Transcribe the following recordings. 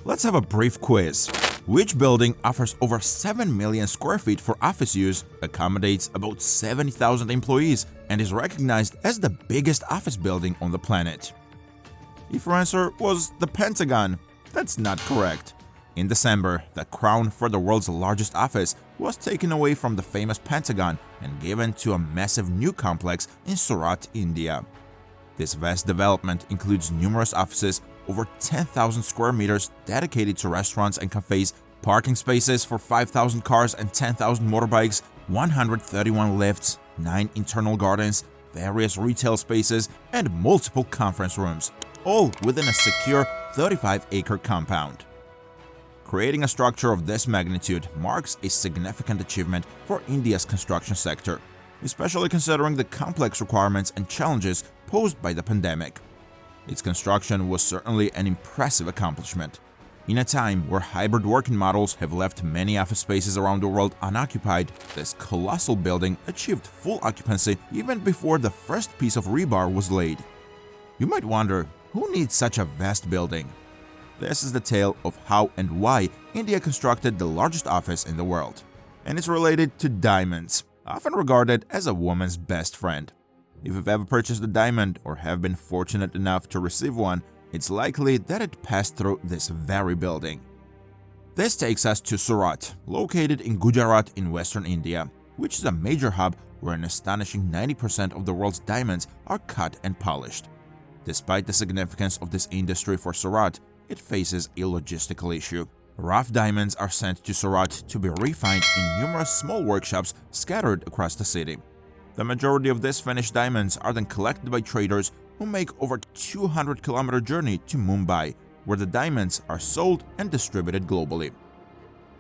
Let's have a brief quiz. Which building offers over 7 million square feet for office use, accommodates about 70,000 employees, and is recognized as the biggest office building on the planet? If your answer was the Pentagon, that's not correct. In December, the crown for the world's largest office was taken away from the famous Pentagon and given to a massive new complex in Surat, India. This vast development includes numerous offices, over 10,000 square meters dedicated to restaurants and cafes, parking spaces for 5,000 cars and 10,000 motorbikes, 131 lifts, 9 internal gardens, various retail spaces, and multiple conference rooms, all within a secure 35-acre compound. Creating a structure of this magnitude marks a significant achievement for India's construction sector, especially considering the complex requirements and challenges posed by the pandemic. Its construction was certainly an impressive accomplishment. In a time where hybrid working models have left many office spaces around the world unoccupied, this colossal building achieved full occupancy even before the first piece of rebar was laid. You might wonder, who needs such a vast building? This is the tale of how and why India constructed the largest office in the world. And it's related to diamonds, often regarded as a woman's best friend. If you've ever purchased a diamond or have been fortunate enough to receive one, it's likely that it passed through this very building. This takes us to Surat, located in Gujarat in western India, which is a major hub where an astonishing 90% of the world's diamonds are cut and polished. Despite the significance of this industry for Surat, it faces a logistical issue. Rough diamonds are sent to Surat to be refined in numerous small workshops scattered across the city. The majority of these finished diamonds are then collected by traders who make over 200-kilometer journey to Mumbai, where the diamonds are sold and distributed globally.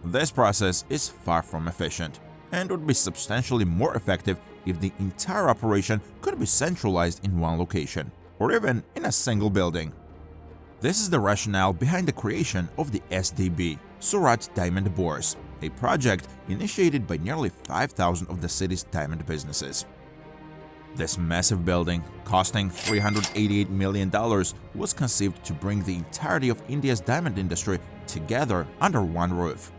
This process is far from efficient and would be substantially more effective if the entire operation could be centralized in one location, or even in a single building. This is the rationale behind the creation of the SDB, Surat Diamond Bourse, a project initiated by nearly 5,000 of the city's diamond businesses. This massive building, costing $388 million, was conceived to bring the entirety of India's diamond industry together under one roof.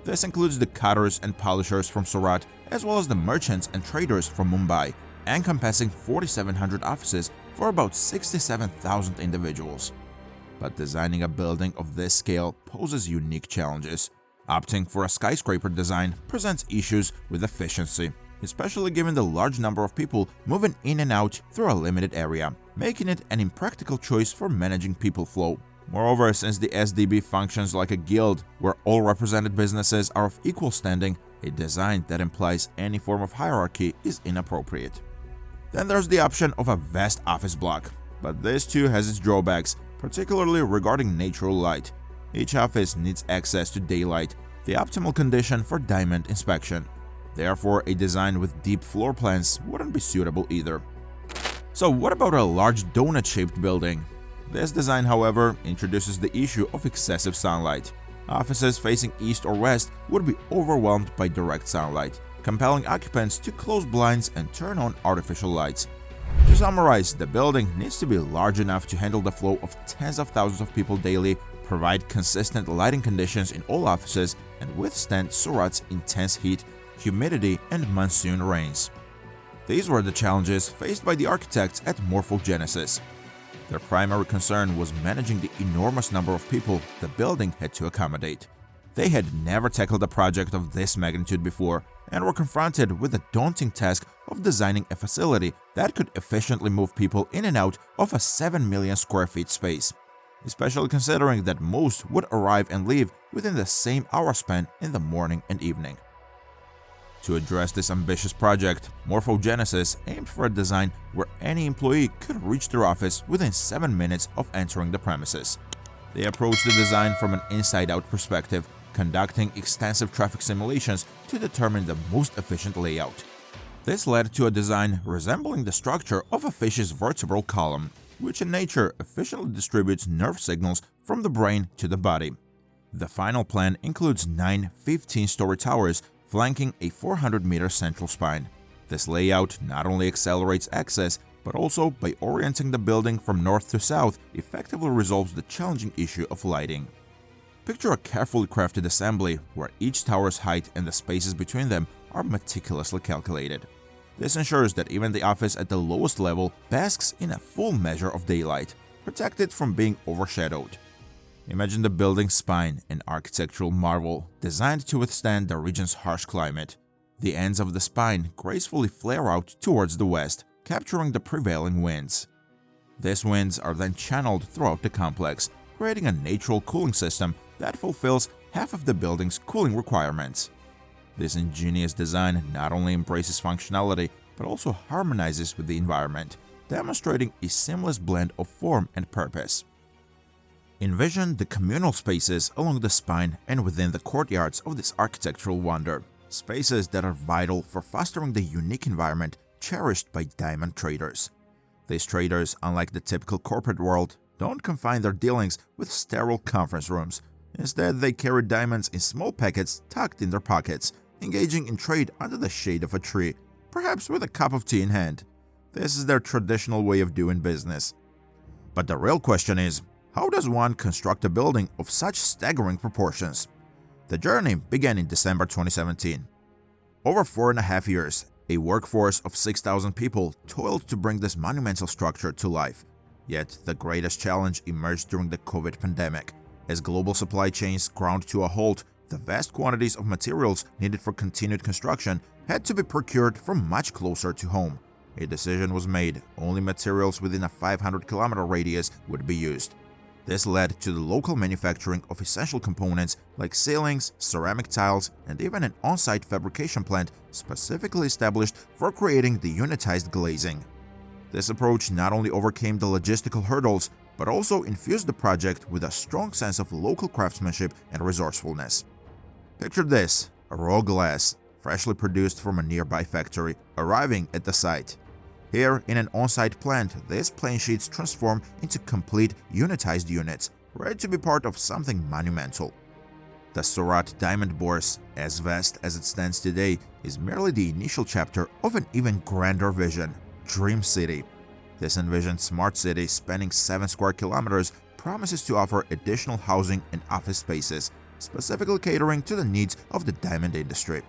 This includes the cutters and polishers from Surat, as well as the merchants and traders from Mumbai, encompassing 4,700 offices for about 67,000 individuals. But designing a building of this scale poses unique challenges. Opting for a skyscraper design presents issues with efficiency, especially given the large number of people moving in and out through a limited area, making it an impractical choice for managing people flow. Moreover, since the SDB functions like a guild where all represented businesses are of equal standing, a design that implies any form of hierarchy is inappropriate. Then there's the option of a vast office block, but this too has its drawbacks, particularly regarding natural light. Each office needs access to daylight, the optimal condition for diamond inspection. Therefore, a design with deep floor plans wouldn't be suitable either. So what about a large donut-shaped building? This design, however, introduces the issue of excessive sunlight. Offices facing east or west would be overwhelmed by direct sunlight, compelling occupants to close blinds and turn on artificial lights. To summarize, the building needs to be large enough to handle the flow of tens of thousands of people daily, provide consistent lighting conditions in all offices, and withstand Surat's intense heat, humidity, and monsoon rains. These were the challenges faced by the architects at Morphogenesis. Their primary concern was managing the enormous number of people the building had to accommodate. They had never tackled a project of this magnitude before and were confronted with the daunting task of designing a facility that could efficiently move people in and out of a 7 million square feet space, especially considering that most would arrive and leave within the same hour span in the morning and evening. To address this ambitious project, Morphogenesis aimed for a design where any employee could reach their office within 7 minutes of entering the premises. They approached the design from an inside-out perspective, conducting extensive traffic simulations to determine the most efficient layout. This led to a design resembling the structure of a fish's vertebral column, which in nature efficiently distributes nerve signals from the brain to the body. The final plan includes 9 15-story towers flanking a 400-meter central spine. This layout not only accelerates access, but also, by orienting the building from north to south, effectively resolves the challenging issue of lighting. Picture a carefully crafted assembly where each tower's height and the spaces between them are meticulously calculated. This ensures that even the office at the lowest level basks in a full measure of daylight, protected from being overshadowed. Imagine the building's spine, an architectural marvel designed to withstand the region's harsh climate. The ends of the spine gracefully flare out towards the west, capturing the prevailing winds. These winds are then channeled throughout the complex, creating a natural cooling system that fulfills half of the building's cooling requirements. This ingenious design not only embraces functionality but also harmonizes with the environment, demonstrating a seamless blend of form and purpose. Envision the communal spaces along the spine and within the courtyards of this architectural wonder, spaces that are vital for fostering the unique environment cherished by diamond traders. These traders, unlike the typical corporate world, don't confine their dealings with sterile conference rooms. Instead, they carry diamonds in small packets tucked in their pockets, engaging in trade under the shade of a tree, perhaps with a cup of tea in hand. This is their traditional way of doing business. But the real question is, how does one construct a building of such staggering proportions? The journey began in December 2017. Over 4.5 years, a workforce of 6,000 people toiled to bring this monumental structure to life. Yet, the greatest challenge emerged during the COVID pandemic. As global supply chains ground to a halt, the vast quantities of materials needed for continued construction had to be procured from much closer to home. A decision was made: only materials within a 500-kilometer radius would be used. This led to the local manufacturing of essential components like ceilings, ceramic tiles, and even an on-site fabrication plant specifically established for creating the unitized glazing. This approach not only overcame the logistical hurdles, but also infused the project with a strong sense of local craftsmanship and resourcefulness. Picture this: a raw glass, freshly produced from a nearby factory, arriving at the site. Here, in an on-site plant, these plain sheets transform into complete unitized units, ready to be part of something monumental. The Surat Diamonds Bourse, as vast as it stands today, is merely the initial chapter of an even grander vision: Dream City. This envisioned smart city spanning 7 square kilometers promises to offer additional housing and office spaces, specifically catering to the needs of the diamond industry.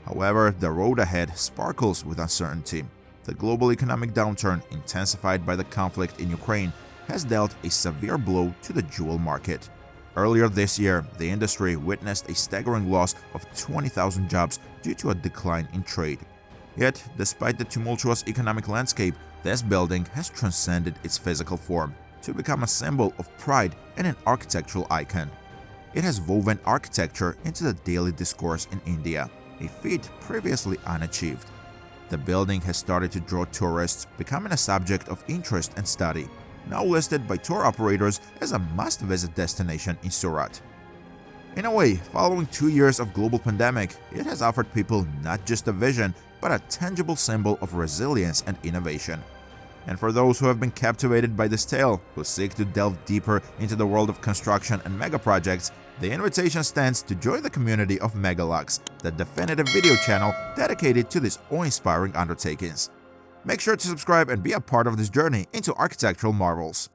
However, the road ahead sparkles with uncertainty. The global economic downturn, intensified by the conflict in Ukraine, has dealt a severe blow to the jewel market. Earlier this year, the industry witnessed a staggering loss of 20,000 jobs due to a decline in trade. Yet, despite the tumultuous economic landscape, this building has transcended its physical form to become a symbol of pride and an architectural icon. It has woven architecture into the daily discourse in India, a feat previously unachieved. The building has started to draw tourists, becoming a subject of interest and study, now listed by tour operators as a must-visit destination in Surat. In a way, following 2 years of global pandemic, it has offered people not just a vision, but a tangible symbol of resilience and innovation. And for those who have been captivated by this tale, who seek to delve deeper into the world of construction and megaprojects, the invitation stands to join the community of Megalux, the definitive video channel dedicated to these awe-inspiring undertakings. Make sure to subscribe and be a part of this journey into architectural marvels.